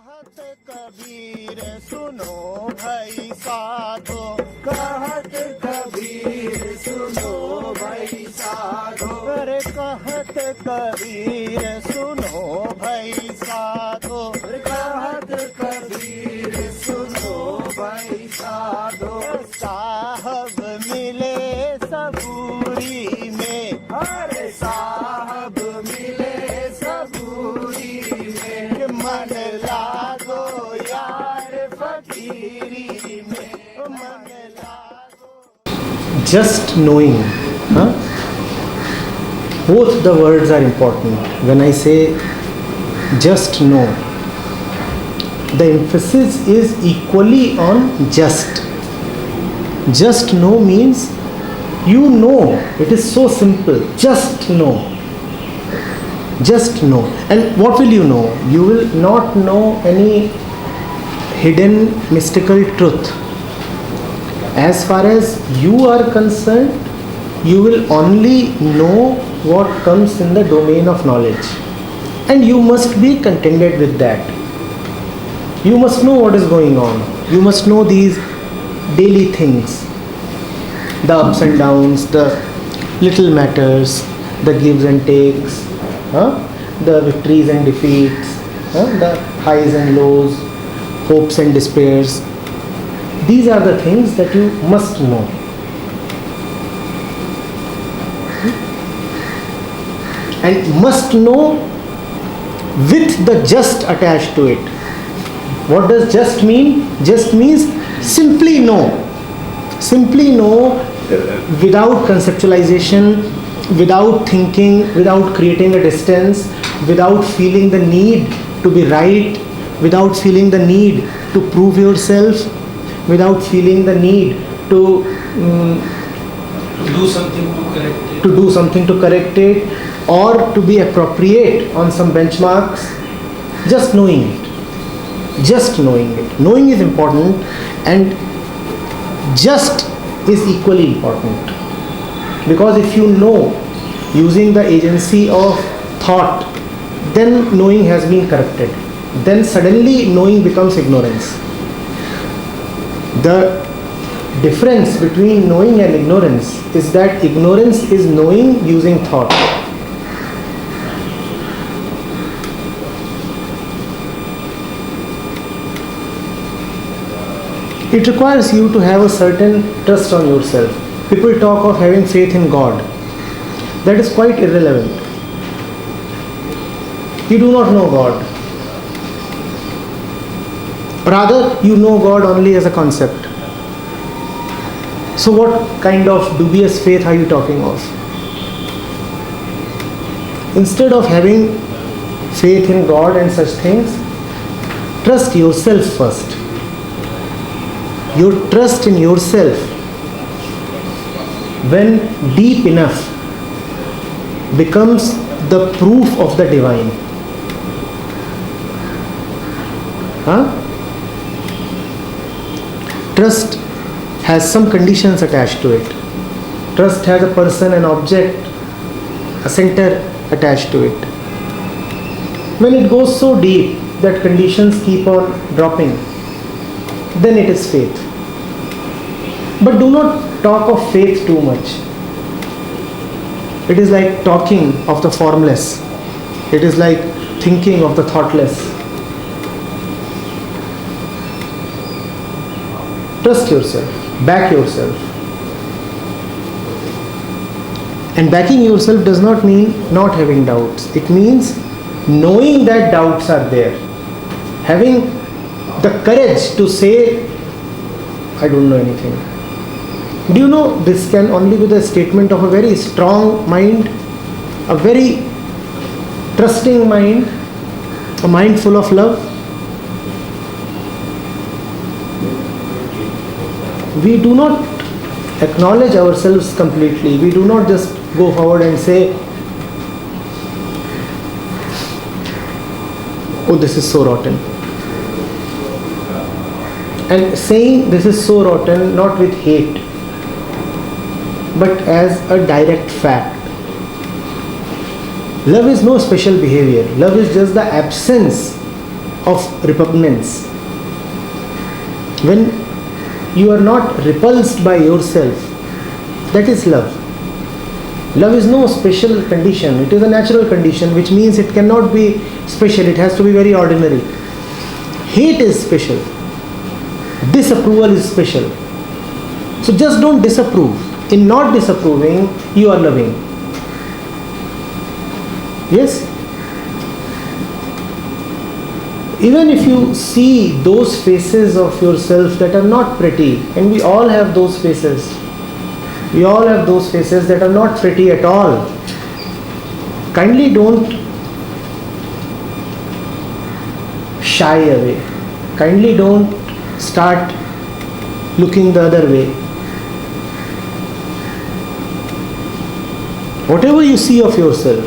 कहत कबीर सुनो भाई साधो, कहत कबीर सुनो भाई साधो, अरे कहत कबीर सुनो भाई साधो, कहत कबीर सुनो भाई साधो। साहब मिले सबूरी में, अरे साहब मिले सबूरी में, मन लागो यार फकीरी में, मन लागो। Just knowing, huh? Both the words are important. When I say just know, the emphasis is equally on just. Just know means you know. It is so simple. Just know. Just know. And what will you know? You will not know any hidden mystical truth. As far as you are concerned, you will only know what comes in the domain of knowledge. And you must be contented with that. You must know what is going on. You must know these daily things, the ups and downs, the little matters, the gives and takes, the victories and defeats, the highs and lows, hopes and despairs. These are the things that you must know. And must know with the just attached to it. What does just mean? Just means simply know. Simply know without conceptualization, without thinking, without creating a distance, without feeling the need to be right, without feeling the need to prove yourself, without feeling the need to do something to correct it. to do something to correct it, or to be appropriate on some benchmarks. Just knowing it. Just knowing it. Knowing is important, and just is equally important. Because if you know using the agency of thought, then knowing has been corrupted. Then suddenly knowing becomes ignorance. The difference between knowing and ignorance is that ignorance is knowing using thought. It requires you to have a certain trust on yourself. People talk of having faith in God. That is quite irrelevant. You do not know God. Rather, you know God only as a concept. So what kind of dubious faith are you talking of? Instead of having faith in God and such things, trust yourself first. Your trust in yourself, when deep enough, becomes the proof of the divine. Trust has some conditions attached to it. Trust has a person, an object, a center attached to it. When it goes so deep that conditions keep on dropping, then it is faith. But do not talk of faith too much. It is like talking of the formless. It is like thinking of the thoughtless. Trust yourself. Back yourself. And backing yourself does not mean not having doubts. It means knowing that doubts are there. Having the courage to say, I don't know anything. Do you know this can only be the statement of a very strong mind, a very trusting mind, a mind full of love? We do not acknowledge ourselves completely. We do not just go forward and say, oh, this is so rotten. And saying this is so rotten not with hate, but as a direct fact. Love is no special behavior. Love is just the absence of repugnance. When you are not repulsed by yourself, that is love. Love is no special condition, it is a natural condition, which means it cannot be special, it has to be very ordinary. Hate is special, disapproval is special. So just don't disapprove. In not disapproving, you are loving. Yes? Even if you see those faces of yourself that are not pretty, and we all have those faces, we all have those faces that are not pretty at all, kindly don't shy away. Kindly don't start looking the other way. Whatever you see of yourself,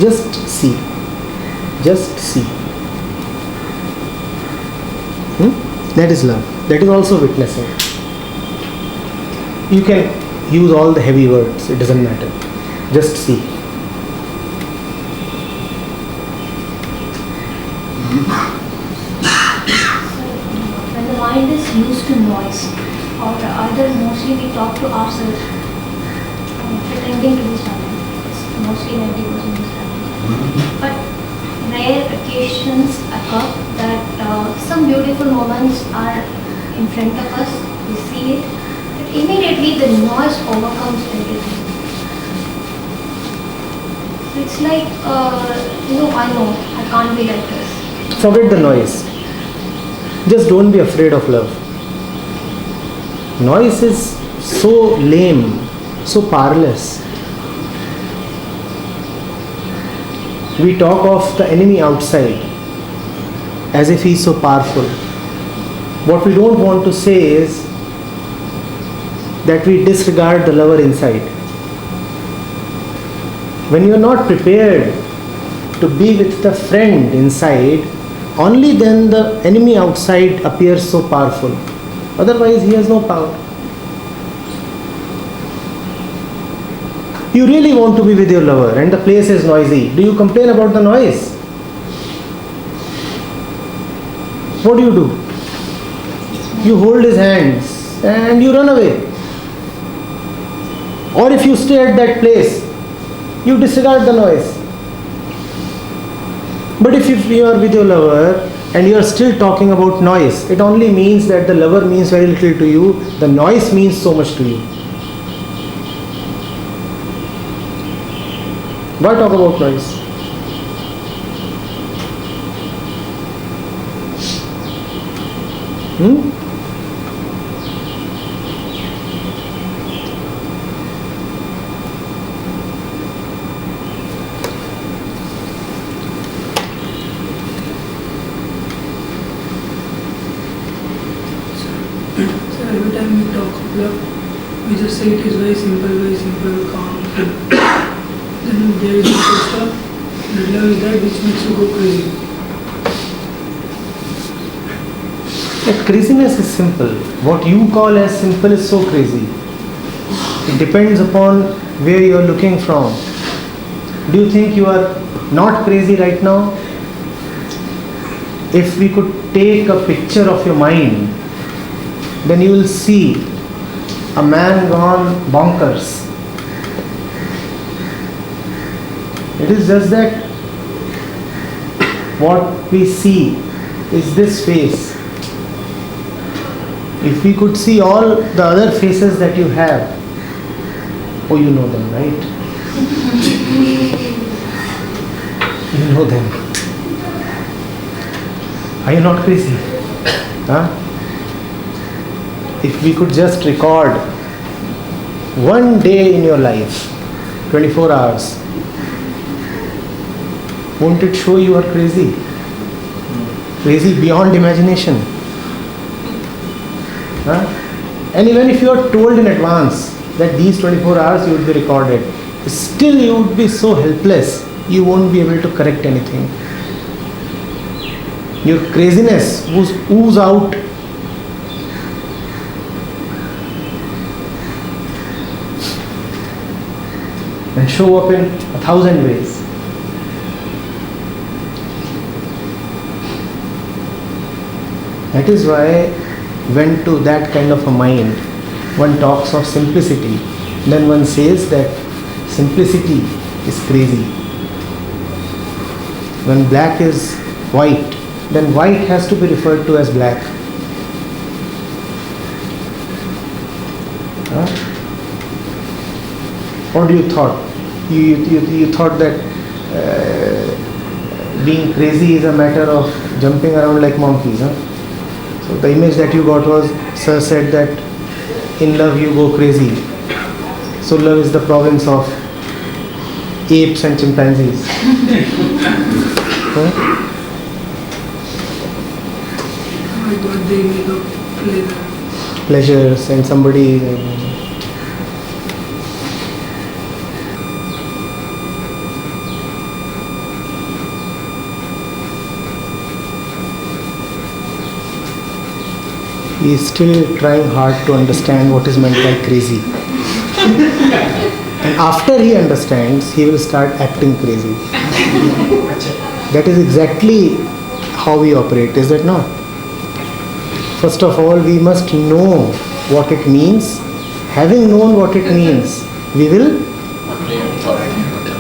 just see. Just see. That is love. That is also witnessing. You can use all the heavy words, it doesn't matter. Just see. When the mind is used to noise, or either mostly we talk to ourselves, pretending to be silent, it's mostly 90% silent. But rare occasions occur that some beautiful moments are in front of us, we see it, but immediately the noise overcomes everything. So it's like, I know, I can't be like this. Forget the noise. Just don't be afraid of love. Noise is so lame, so powerless. We talk of the enemy outside as if he is so powerful. What we don't want to say is that we disregard the lover inside. When you are not prepared to be with the friend inside, only then the enemy outside appears so powerful. Otherwise, he has no power. You really want to be with your lover and the place is noisy. Do you complain about the noise? What do? You hold his hands and you run away. Or if you stay at that place, you disregard the noise. But if you are with your lover and you are still talking about noise, it only means that the lover means very little to you, the noise means so much to you. Why talk about noise? So every time we talk of love, we just say it is very simple, calm. Then there is a stuff, that love is that which makes you go crazy. That craziness is simple. What you call as simple is so crazy. It depends upon where you are looking from. Do you think you are not crazy right now? If we could take a picture of your mind, then you will see a man gone bonkers. It is just that what we see is this face. If we could see all the other faces that you have, oh, you know them, right? You know them. Are you not crazy? Huh? If we could just record one day in your life, 24 hours, won't it show you are crazy? Crazy beyond imagination. Huh? And even if you are told in advance that these 24 hours you would be recorded, still you would be so helpless, you won't be able to correct anything. Your craziness would ooze out. And show up in 1,000 ways. That is why, when to that kind of a mind, one talks of simplicity, then one says that simplicity is crazy. When black is white, then white has to be referred to as black. Huh? What do you thought? You thought that being crazy is a matter of jumping around like monkeys, huh? So the image that you got was, sir said that in love you go crazy. So love is the province of apes and chimpanzees. Huh? I got the image of Pleasures and somebody. He is still trying hard to understand what is meant by crazy. And after he understands, he will start acting crazy. That is exactly how we operate, is it not? First of all, we must know what it means. Having known what it means, we will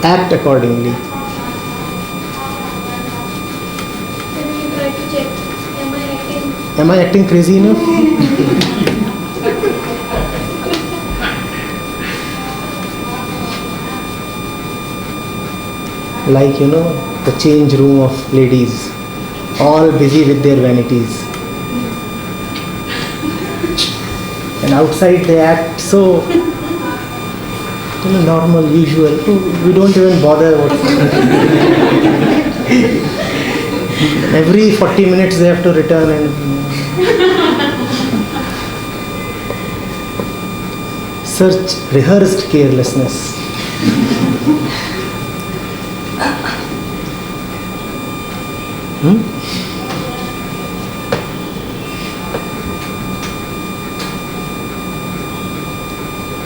act accordingly. Then we try to check, Am I acting crazy enough? Like, the change room of ladies, all busy with their vanities. And outside they act so normal, usual. We don't even bother. Every 40 minutes they have to return and such rehearsed carelessness.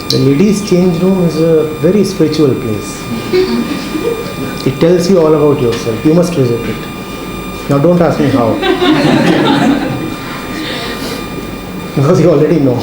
The ladies' change room is a very spiritual place. It tells you all about yourself. You must visit it. Now don't ask me how. Because you already know.